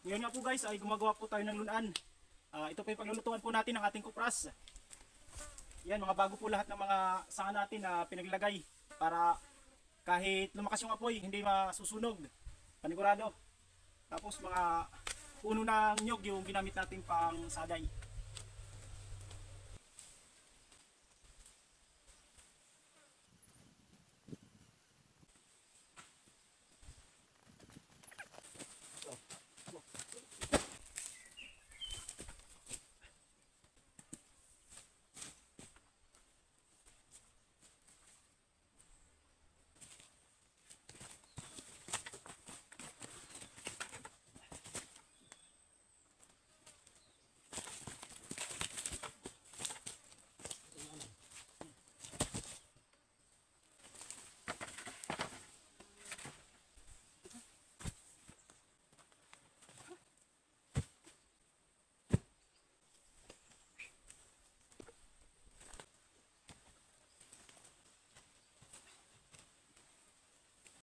Ngayon nga po guys ay gumagawa po tayo ng lunan. Ito po yung paglulutuan po natin ng ating kupras. Yan, mga bago po lahat ng mga sanga natin na pinaglagay para kahit lumakas yung apoy hindi masusunog. Panigurado. Tapos mga puno ng nyog yung ginamit natin pang saday.